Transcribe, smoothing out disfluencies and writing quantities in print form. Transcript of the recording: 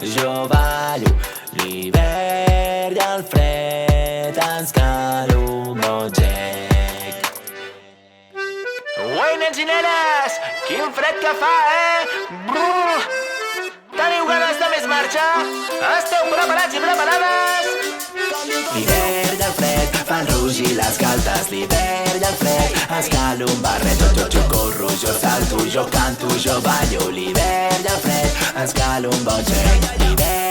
jo ballo. L'hivern i el fred ens cal un bon gec. Uai, nens i nenes, quin fred que fa, Brrr! Teniu ganes de més marxa? Esteu preparats i preparades? L'hivern i el fred fan rugir les galtes. L'hivern i el fred ens cal un barret. Jo corro, jo salto, jo canto, jo ballo. L'hivern i el fred ens cal un bon gec. L'hivern